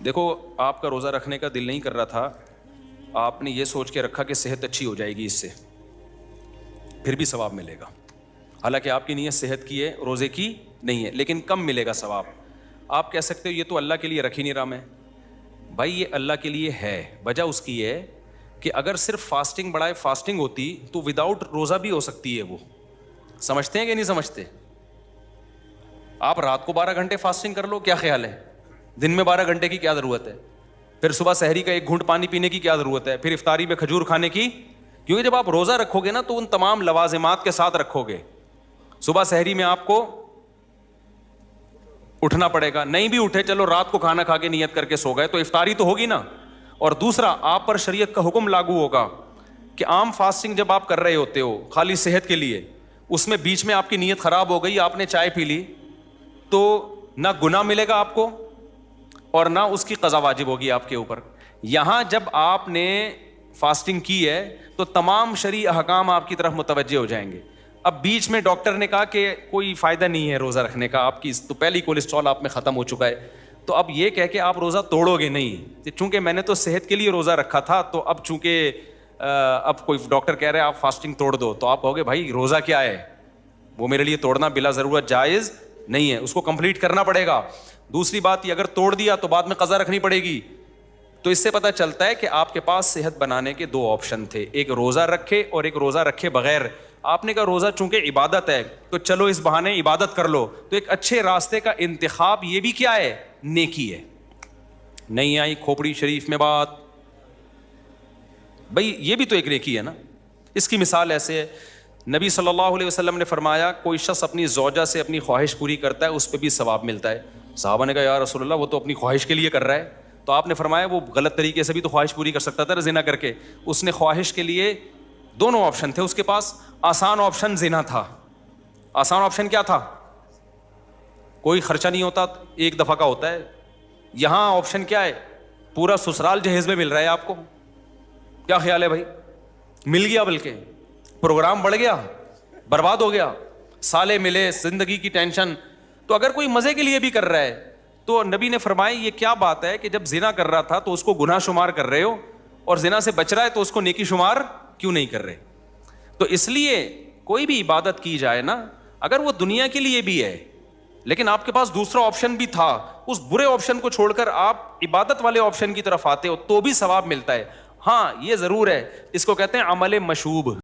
دیکھو آپ کا روزہ رکھنے کا دل نہیں کر رہا تھا, آپ نے یہ سوچ کے رکھا کہ صحت اچھی ہو جائے گی اس سے, پھر بھی ثواب ملے گا. حالانکہ آپ کی نیت صحت کی ہے, روزے کی نہیں ہے, لیکن کم ملے گا ثواب. آپ کہہ سکتے ہو یہ تو اللہ کے لیے رکھ ہی نہیں رہا میں. بھائی یہ اللہ کے لیے ہے. وجہ اس کی ہے کہ اگر صرف فاسٹنگ بڑھائے فاسٹنگ ہوتی تو وداؤٹ روزہ بھی ہو سکتی ہے. وہ سمجھتے ہیں کہ نہیں سمجھتے؟ آپ رات کو 12 گھنٹے فاسٹنگ کر لو, کیا خیال ہے؟ دن میں 12 گھنٹے کی کیا ضرورت ہے؟ پھر صبح سحری کا 1 گھونٹ پانی پینے کی کیا ضرورت ہے؟ پھر افطاری میں کھجور کھانے کی. کیونکہ جب آپ روزہ رکھو گے نا تو ان تمام لوازمات کے ساتھ رکھو گے. صبح سحری میں آپ کو اٹھنا پڑے گا, نہیں بھی اٹھے چلو رات کو کھانا کھا کے نیت کر کے سو گئے تو افطاری تو ہوگی نا. اور دوسرا, آپ پر شریعت کا حکم لاگو ہوگا کہ عام فاسٹنگ جب آپ کر رہے ہوتے ہو خالی صحت کے لیے, اس میں بیچ میں آپ کی نیت خراب ہو گئی, آپ نے چائے پی لی, تو نہ گناہ ملے گا آپ کو اور نہ اس کی قضا واجب ہوگی آپ کے اوپر. یہاں جب آپ نے فاسٹنگ کی ہے تو تمام شرعی احکام آپ کی طرف متوجہ ہو جائیں گے. اب بیچ میں ڈاکٹر نے کہا کہ کوئی فائدہ نہیں ہے روزہ رکھنے کا, آپ کی تو پہلی کولیسٹرول آپ میں ختم ہو چکا ہے, تو اب یہ کہہ کے آپ روزہ توڑو گے نہیں, چونکہ میں نے تو صحت کے لیے روزہ رکھا تھا, تو اب چونکہ اب کوئی ڈاکٹر کہہ رہے ہیں آپ فاسٹنگ توڑ دو, تو آپ کہو گے بھائی روزہ کیا ہے, وہ میرے لیے توڑنا بلا ضرورت جائز نہیں ہے, اس کو کمپلیٹ کرنا پڑے گا. دوسری بات یہ, اگر توڑ دیا تو بعد میں قضا رکھنی پڑے گی. تو اس سے پتہ چلتا ہے کہ آپ کے پاس صحت بنانے کے 2 آپشن تھے, ایک روزہ رکھے اور ایک روزہ رکھے بغیر. آپ نے کہا روزہ چونکہ عبادت ہے تو چلو اس بہانے عبادت کر لو, تو ایک اچھے راستے کا انتخاب یہ بھی کیا ہے, نیکی ہے. نہیں آئی کھوپڑی شریف میں بات, بھائی یہ بھی تو ایک نیکی ہے نا. اس کی مثال ایسے ہے, نبی صلی اللہ علیہ وسلم نے فرمایا کوئی شخص اپنی زوجہ سے اپنی خواہش پوری کرتا ہے اس پہ بھی ثواب ملتا ہے. صحابہ نے کہا یا رسول اللہ وہ تو اپنی خواہش کے لیے کر رہا ہے, تو آپ نے فرمایا وہ غلط طریقے سے بھی تو خواہش پوری کر سکتا تھا زنا کر کے. اس نے خواہش کے لیے 2 آپشن تھے اس کے پاس. آسان آپشن زنا تھا. آسان آپشن کیا تھا؟ کوئی خرچہ نہیں ہوتا, 1 دفعہ کا ہوتا ہے. یہاں آپشن کیا ہے, پورا سسرال جہیز میں مل رہا ہے آپ کو. کیا خیال ہے بھائی؟ مل گیا, بلکہ پروگرام بڑھ گیا, برباد ہو گیا, سالے ملے, زندگی کی ٹینشن. تو اگر کوئی مزے کے لیے بھی کر رہا ہے تو نبی نے فرمایا یہ کیا بات ہے کہ جب زنا کر رہا تھا تو اس کو گناہ شمار کر رہے ہو, اور زنا سے بچ رہا ہے تو اس کو نیکی شمار کیوں نہیں کر رہے؟ تو اس لیے کوئی بھی عبادت کی جائے نا, اگر وہ دنیا کے لیے بھی ہے لیکن آپ کے پاس دوسرا آپشن بھی تھا, اس برے آپشن کو چھوڑ کر آپ عبادت والے آپشن کی طرف آتے ہو تو بھی ثواب ملتا ہے. ہاں یہ ضرور ہے, اس کو کہتے ہیں عمل مشوب.